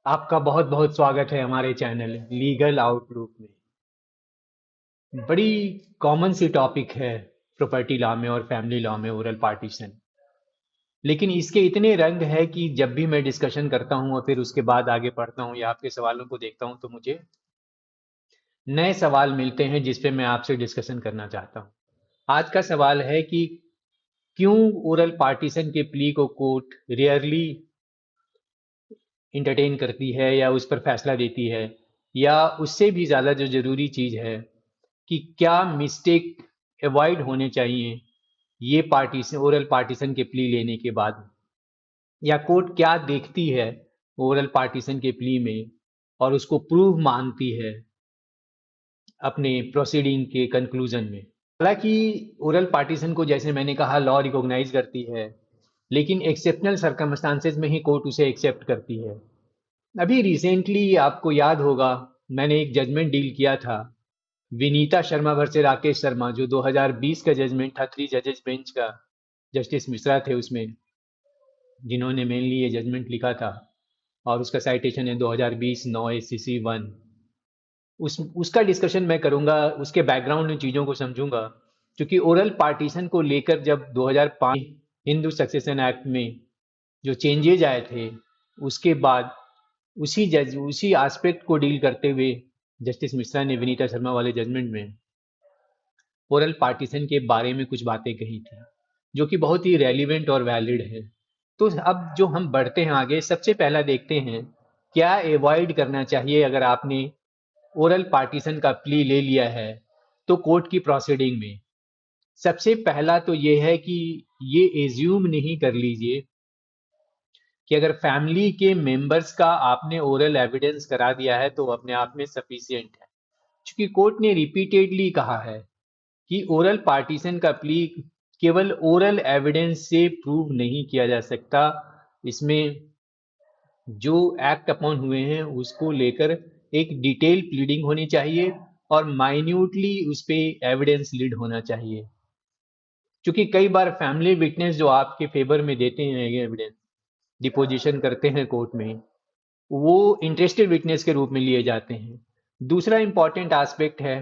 आपका बहुत बहुत स्वागत है हमारे चैनल लीगल आउटलुक में। बड़ी कॉमन सी टॉपिक है प्रॉपर्टी लॉ में और फैमिली लॉ में ओरल पार्टीशन। लेकिन इसके इतने रंग है कि जब भी मैं डिस्कशन करता हूँ और फिर उसके बाद आगे पढ़ता हूँ या आपके सवालों को देखता हूँ तो मुझे नए सवाल मिलते हैं जिस पे मैं आपसे डिस्कशन करना चाहता हूँ। आज का सवाल है कि क्यों ओरल पार्टीशन के प्ली को कोर्ट रेयरली इंटरटेन करती है या उस पर फैसला देती है, या उससे भी ज़्यादा जो ज़रूरी चीज़ है कि क्या मिस्टेक अवॉइड होने चाहिए ये पार्टीशन ओरल पार्टीशन के प्ली लेने के बाद, या कोर्ट क्या देखती है ओरल पार्टीशन के प्ली में और उसको प्रूव मानती है अपने प्रोसीडिंग के कंक्लूजन में। हालांकि ओरल पार्टीशन को जैसे मैंने कहा लॉ रिकॉग्नाइज करती है, लेकिन एक्सेप्शनल सर्कमस्टांसेस में ही कोर्ट उसे एक्सेप्ट करती है। अभी रिसेंटली आपको याद होगा मैंने एक जजमेंट डील किया था विनीता शर्मा वर्सेस राकेश शर्मा, जो 2020 का जजमेंट था, 3 जजेस बेंच का। जस्टिस मिश्रा थे उसमें जिन्होंने मेनली ये जजमेंट लिखा था, और उसका साइटेशन है 2020 9 ACC 1। उसका डिस्कशन मैं करूंगा, उसके बैकग्राउंड में चीज़ों को समझूंगा, क्योंकि ओरल पार्टीशन को लेकर जब 2005 हिंदू सक्सेशन एक्ट में जो चेंजेज आए थे, उसके बाद उसी एस्पेक्ट को डील करते हुए जस्टिस मिश्रा ने विनीता शर्मा वाले जजमेंट में ओरल पार्टीशन के बारे में कुछ बातें कही थी जो कि बहुत ही रेलिवेंट और वैलिड है। तो अब जो हम बढ़ते हैं आगे, सबसे पहला देखते हैं क्या अवॉइड करना चाहिए अगर आपने ओरल पार्टीशन का प्ली ले लिया है तो कोर्ट की प्रोसीडिंग में। सबसे पहला तो ये है कि ये एज्यूम नहीं कर लीजिए कि अगर फैमिली के मेंबर्स का आपने ओरल एविडेंस करा दिया है तो अपने आप में सफिशिएंट है, क्योंकि कोर्ट ने रिपीटेडली कहा है कि ओरल पार्टीशन का प्ली केवल ओरल एविडेंस से प्रूव नहीं किया जा सकता। इसमें जो एक्ट अपॉन हुए हैं उसको लेकर एक डिटेल प्लीडिंग होनी चाहिए और माइन्यूटली उस पे एविडेंस लीड होना चाहिए, क्योंकि कई बार फैमिली विटनेस जो आपके फेवर में देते हैं एविडेंस, डिपोजिशन करते हैं कोर्ट में, वो इंटरेस्टेड विटनेस के रूप में लिए जाते हैं। दूसरा इंपॉर्टेंट एस्पेक्ट है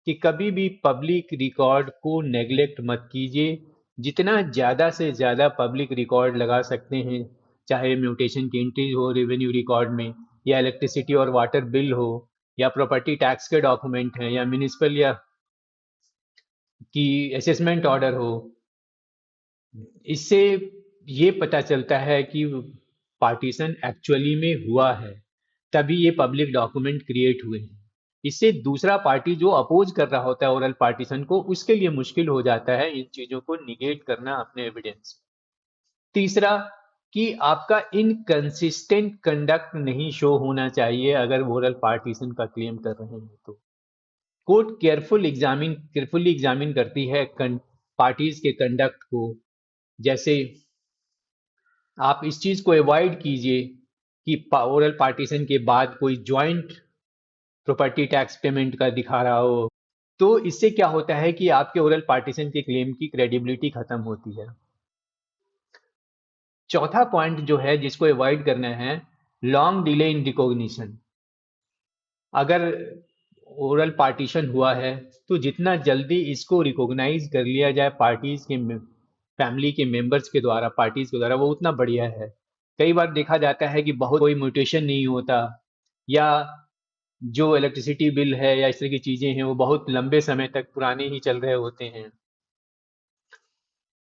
कि कभी भी पब्लिक रिकॉर्ड को नेग्लेक्ट मत कीजिए। जितना ज़्यादा से ज़्यादा पब्लिक रिकॉर्ड लगा सकते हैं, चाहे म्यूटेशन की एंट्री हो रेवेन्यू रिकॉर्ड में, या इलेक्ट्रिसिटी और वाटर बिल हो, या प्रॉपर्टी टैक्स के डॉक्यूमेंट हैं, या म्यूनिसिपल या की असेसमेंट ऑर्डर हो, इससे ये पता चलता है कि पार्टीशन एक्चुअली में हुआ है, तभी ये पब्लिक डॉक्यूमेंट क्रिएट हुए हैं। इससे दूसरा पार्टी जो अपोज कर रहा होता है ओरल पार्टीशन को, उसके लिए मुश्किल हो जाता है इन चीजों को निगेट करना अपने एविडेंस। तीसरा, कि आपका इनकंसिस्टेंट कंडक्ट नहीं शो होना चाहिए अगर ओरल पार्टीशन का क्लेम कर रहे हैं तो। कोर्ट केयरफुली एग्जामिन करती है पार्टीज के कंडक्ट को। जैसे आप इस चीज को अवॉइड कीजिए कि ओरल पार्टीशन के बाद कोई जॉइंट प्रॉपर्टी टैक्स पेमेंट का दिखा रहा हो, तो इससे क्या होता है कि आपके ओरल पार्टीशन के क्लेम की क्रेडिबिलिटी खत्म होती है। चौथा पॉइंट जो है जिसको अवॉइड करना है, लॉन्ग डिले इन रिकॉग्निशन। अगर ओरल पार्टीशन हुआ है तो जितना जल्दी इसको रिकॉग्नाइज कर लिया जाए पार्टीज के फैमिली के मेंबर्स के द्वारा, पार्टीज के द्वारा, वो उतना बढ़िया है। कई बार देखा जाता है कि बहुत कोई म्यूटेशन नहीं होता, या जो इलेक्ट्रिसिटी बिल है या इस तरह की चीजें हैं वो बहुत लंबे समय तक पुराने ही चल रहे होते हैं।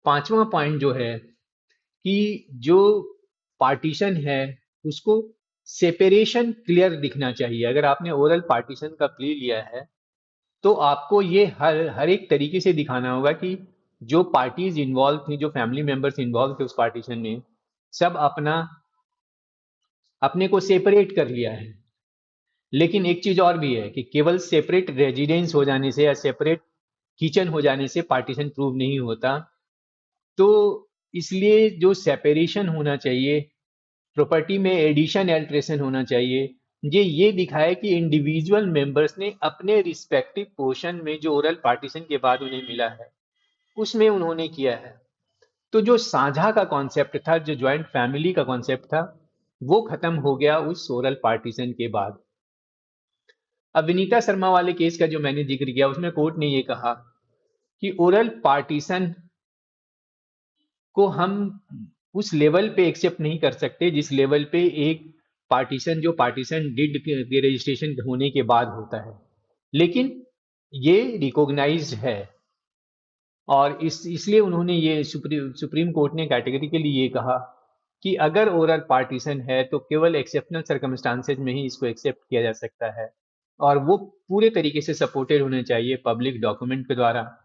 पांचवा पॉइंट जो है कि जो पार्टीशन है उसको सेपरेशन क्लियर दिखना चाहिए। अगर आपने ओरल पार्टीशन का प्ली लिया है तो आपको ये हर हर एक तरीके से दिखाना होगा कि जो पार्टीज इन्वॉल्व थी, जो फैमिली मेंबर्स इन्वॉल्व थे उस पार्टीशन में, सब अपने को सेपरेट कर लिया है। लेकिन एक चीज और भी है कि केवल सेपरेट रेजिडेंस हो जाने से या सेपरेट किचन हो जाने से पार्टीशन प्रूव नहीं होता। तो इसलिए जो सेपरेशन होना चाहिए, प्रॉपर्टी में एडिशन एल्ट्रेशन होना चाहिए, ये दिखाए कि इंडिविजुअल मेंबर्स ने अपने रिस्पेक्टिव पोर्शन में जो ओरल पार्टीशन के बाद उन्हें मिला है उसमें उन्होंने किया है। तो जो साझा का कॉन्सेप्ट था, जो ज्वाइंट फैमिली का कॉन्सेप्ट था, वो खत्म हो गया उस ओरल पार्टीशन के बाद। अब विनीता शर्मा वाले केस का जो मैंने जिक्र किया उसमें कोर्ट ने ये कहा कि ओरल पार्टीशन को हम उस लेवल पे एक्सेप्ट नहीं कर सकते जिस लेवल पे एक पार्टीशन जो पार्टीशन डिड के रजिस्ट्रेशन होने के बाद होता है, लेकिन ये रिकॉग्नाइज्ड है। और इसलिए उन्होंने ये सुप्रीम कोर्ट ने कैटेगरिकली ये कहा कि अगर ओरल पार्टीशन है तो केवल एक्सेप्शनल सर्कमस्टांसेज में ही इसको एक्सेप्ट किया जा सकता है, और वो पूरे तरीके से सपोर्टेड होने चाहिए पब्लिक डॉक्यूमेंट के द्वारा,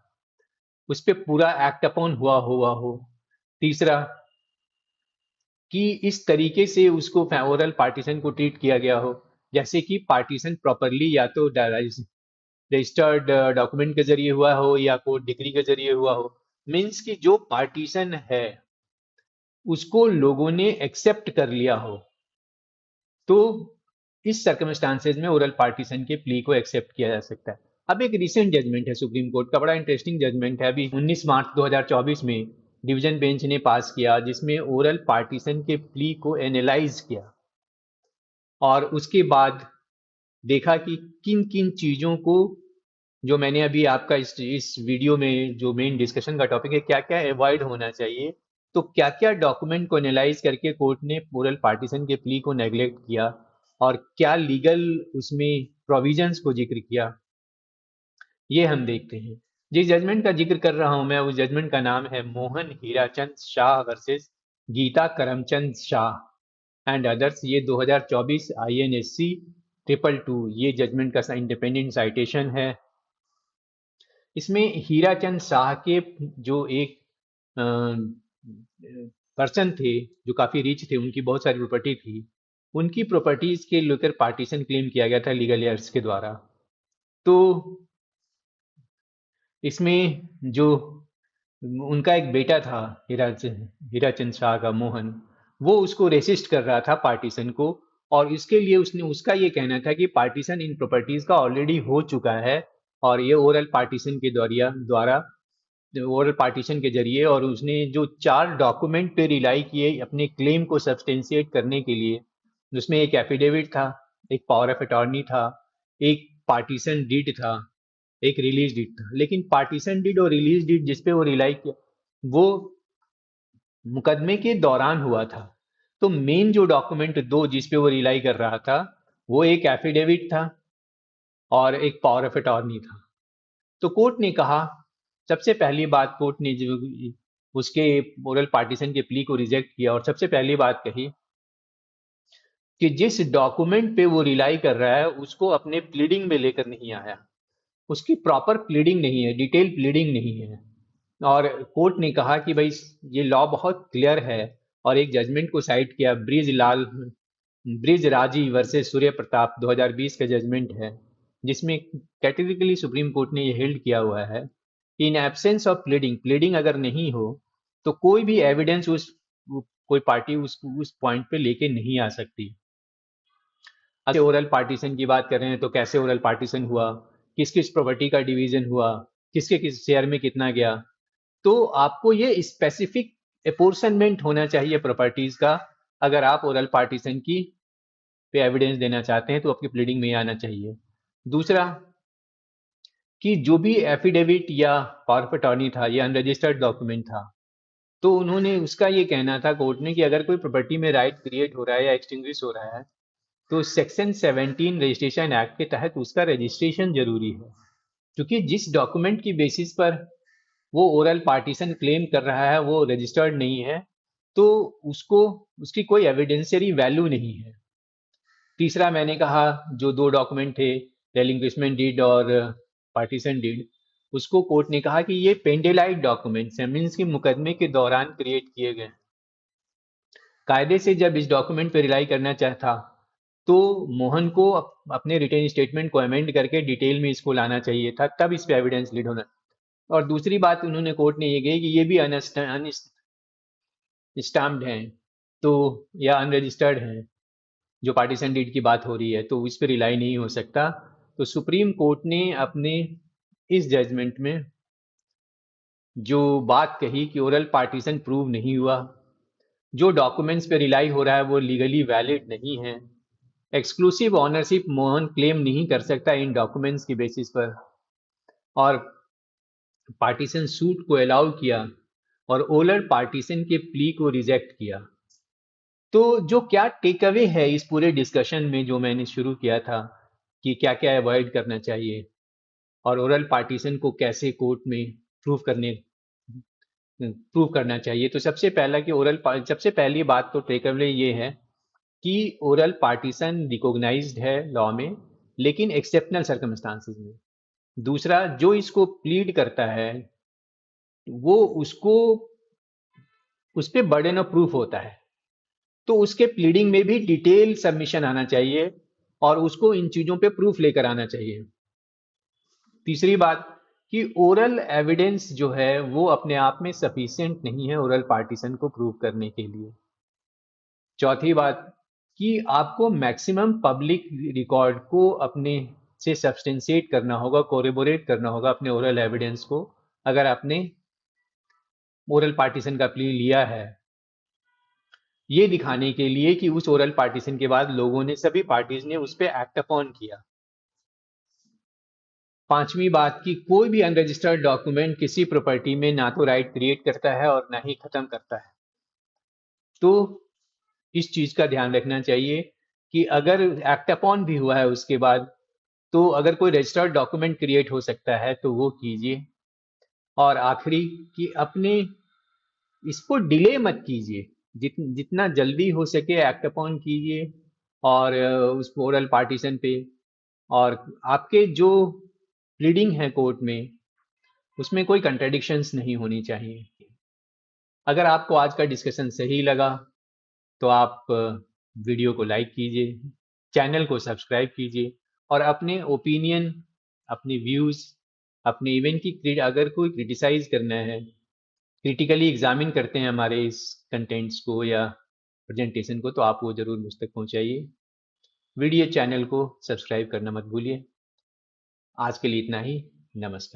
उस पर पूरा एक्ट अपॉन हुआ हो। तीसरा, कि इस तरीके से उसको ओरल पार्टीशन को ट्रीट किया गया हो जैसे कि पार्टीशन प्रॉपरली या तो रजिस्टर्ड डॉक्यूमेंट के जरिए हुआ हो या कोर्ट डिग्री के जरिए हुआ हो। मीन्स कि जो पार्टीशन है उसको लोगों ने एक्सेप्ट कर लिया हो, तो इस सर्कमस्टांसेज में ओरल पार्टीशन के प्ली को एक्सेप्ट किया जा सकता है। अब एक रिसेंट जजमेंट है सुप्रीम कोर्ट का, बड़ा इंटरेस्टिंग जजमेंट है, अभी 19 मार्च 2024 में डिवीजन बेंच ने पास किया, जिसमें ओरल पार्टीशन के प्ली को एनालाइज किया और उसके बाद देखा कि किन किन चीज़ों को, जो मैंने अभी आपका इस वीडियो में जो मेन डिस्कशन का टॉपिक है, क्या क्या अवॉइड होना चाहिए, तो क्या क्या डॉक्यूमेंट को एनालाइज करके कोर्ट ने ओरल पार्टीशन के प्ली को नेग्लेक्ट किया और क्या लीगल उसमें प्रोविजंस को जिक्र किया, ये हम देखते हैं। जिस जजमेंट का जिक्र कर रहा हूं मैं, उस जजमेंट का नाम है Mohan Hirachand Shah versus Geeta Karamchand Shah and others. ये 2024 INSC 222 ये जजमेंट का इंडिपेंडेंट साइटेशन है। इसमें हीराचंद शाह के जो एक पर्सन थे जो काफी रिच थे, उनकी बहुत सारी प्रॉपर्टी थी, उनकी प्रॉपर्टीज के लेकर पार्टीशन क्लेम किया गया था लीगल एयर्स के द्वारा। तो इसमें जो उनका एक बेटा था हीराचंद शाह का मोहन, वो उसको रेसिस्ट कर रहा था पार्टीशन को, और इसके लिए उसने उसका ये कहना था कि पार्टीशन इन प्रॉपर्टीज का ऑलरेडी हो चुका है और ये ओरल पार्टीशन के द्वारा ओरल पार्टीशन के जरिए, और उसने जो 4 डॉक्यूमेंट पे रिलाई किए अपने क्लेम को सब्सटेंशिएट करने के लिए, उसमें एक एफिडेविट था, एक पावर ऑफ अटॉर्नी था, एक पार्टीशन डीड था, एक रिलीज डीड था। लेकिन पार्टीशन डीड और रिलीज डीड जिस पे वो रिलाई किया, वो मुकदमे के दौरान हुआ था। तो मेन जो डॉक्यूमेंट दो जिस पे वो रिलाई कर रहा था, वो एक एफिडेविट था और एक पावर ऑफ अटॉर्नी था। तो कोर्ट ने कहा, सबसे पहली बात कोर्ट ने जो उसके ओरल पार्टीशन के प्ली को रिजेक्ट किया, और सबसे पहली बात कही कि जिस डॉक्यूमेंट पे वो रिलाई कर रहा है उसको अपने प्लीडिंग में लेकर नहीं आया, उसकी प्रॉपर प्लीडिंग नहीं है, डिटेल प्लीडिंग नहीं है। और कोर्ट ने कहा कि भाई ये लॉ बहुत क्लियर है, और एक जजमेंट को साइट किया, ब्रिज राजी वर्सेस सूर्य प्रताप 2020 का जजमेंट है, जिसमें कैटेगरिकली सुप्रीम कोर्ट ने ये हेल्ड किया हुआ है कि इन एब्सेंस ऑफ प्लीडिंग अगर नहीं हो तो कोई भी एविडेंस कोई पार्टी उस पॉइंट पे लेके नहीं आ सकती। अगर ओरल पार्टीशन की बात कर रहे हैं तो कैसे ओरल पार्टीशन हुआ, किस किस प्रॉपर्टी का डिवीजन हुआ, किसके किस शेयर में कितना गया, तो आपको ये स्पेसिफिक अपोर्शनमेंट होना चाहिए प्रॉपर्टीज का। अगर आप ओरल पार्टीशन की पे एविडेंस देना चाहते हैं तो आपकी प्लीडिंग में आना चाहिए। दूसरा, कि जो भी एफिडेविट या पावर ऑफ अटॉर्नी था, ये अनरजिस्टर्ड डॉक्यूमेंट था, तो उन्होंने उसका ये कहना था कोर्ट ने कि अगर कोई प्रॉपर्टी में राइट क्रिएट हो रहा है या एक्सटिंग्विश हो रहा है तो सेक्शन 17 रजिस्ट्रेशन एक्ट के तहत उसका रजिस्ट्रेशन जरूरी है, क्योंकि जिस डॉक्यूमेंट की बेसिस पर वो ओरल पार्टीशन क्लेम कर रहा है वो रजिस्टर्ड नहीं है, तो उसको उसकी कोई एविडेंशियरी वैल्यू नहीं है। तीसरा, मैंने कहा जो 2 डॉक्यूमेंट थे, रेलिंक्विशमेंट डीड और पार्टीशन डीड, उसको कोर्ट ने कहा कि ये पेंडेलाइट डॉक्यूमेंट्स हैं, मीन्स कि मुकदमे के दौरान क्रिएट किए गए। कायदे से जब इस डॉक्यूमेंट पे रिलाई करना चाहता तो मोहन को अपने रिटेन स्टेटमेंट को अमेंड करके डिटेल में इसको लाना चाहिए था, तब इस पे एविडेंस लीड होना। और दूसरी बात उन्होंने कोर्ट ने ये कही कि ये भी अनस्टाम्प्ड हैं, तो या अनरजिस्टर्ड हैं, जो पार्टीशन डीड की बात हो रही है, तो इस पर रिलाई नहीं हो सकता। तो सुप्रीम कोर्ट ने अपने इस जजमेंट में जो बात कही कि ओरल पार्टीशन प्रूव नहीं हुआ, जो डॉक्यूमेंट्स पे रिलाई हो रहा है वो लीगली वैलिड नहीं है, एक्सक्लूसिव ऑनरशिप मोहन क्लेम नहीं कर सकता इन डॉक्यूमेंट्स की बेसिस पर, और पार्टीशन सूट को अलाउ किया और ओलर पार्टीशन के प्ली को रिजेक्ट किया। तो जो क्या टेक अवे है इस पूरे डिस्कशन में जो मैंने शुरू किया था कि क्या क्या अवॉइड करना चाहिए और ओरल पार्टीशन को कैसे कोर्ट में प्रूव करने प्रूव करना चाहिए, तो सबसे पहला कि सबसे पहली बात तो टेक अवे ये है कि ओरल पार्टीशन रिकॉग्नाइज्ड है लॉ में, लेकिन एक्सेप्शनल सर्कमस्टांसेस में। दूसरा, जो इसको प्लीड करता है वो उसको उस पे बर्डन ऑफ प्रूफ होता है, तो उसके प्लीडिंग में भी डिटेल सबमिशन आना चाहिए और उसको इन चीजों पे प्रूफ लेकर आना चाहिए। तीसरी बात कि ओरल एविडेंस जो है वो अपने आप में सफिशिएंट नहीं है ओरल पार्टीशन को प्रूव करने के लिए। चौथी बात कि आपको मैक्सिमम पब्लिक रिकॉर्ड को अपने से सब्सटेंशिएट करना होगा, कोरिबोरेट करना होगा अपने ओरल एविडेंस को, अगर आपने ओरल पार्टीशन का प्ली लिया है, ये दिखाने के लिए कि उस ओरल पार्टीशन के बाद लोगों ने, सभी पार्टीज ने उस पर एक्ट अपॉन किया। पांचवी बात कि कोई भी अनरजिस्टर्ड डॉक्यूमेंट किसी प्रॉपर्टी में ना तो राइट क्रिएट करता है और ना ही खत्म करता है। तो इस चीज का ध्यान रखना चाहिए कि अगर एक्ट अपॉन भी हुआ है उसके बाद, तो अगर कोई रजिस्टर्ड डॉक्यूमेंट क्रिएट हो सकता है तो वो कीजिए। और आखिरी कि अपने इसको डिले मत कीजिए, जितना जल्दी हो सके एक्ट अपॉन कीजिए और उस ओरल पार्टीशन पे, और आपके जो प्लीडिंग है कोर्ट में उसमें कोई कंट्राडिक्शंस नहीं होनी चाहिए। अगर आपको आज का डिस्कशन सही लगा तो आप वीडियो को लाइक कीजिए, चैनल को सब्सक्राइब कीजिए और अपने ओपिनियन, अपने व्यूज़, अपने इवेंट की अगर कोई क्रिटिसाइज करना है, क्रिटिकली एग्जामिन करते हैं हमारे इस कंटेंट्स को या प्रेजेंटेशन को, तो आप वो ज़रूर मुझ तक पहुँचाइए। वीडियो चैनल को सब्सक्राइब करना मत भूलिए। आज के लिए इतना ही। नमस्कार।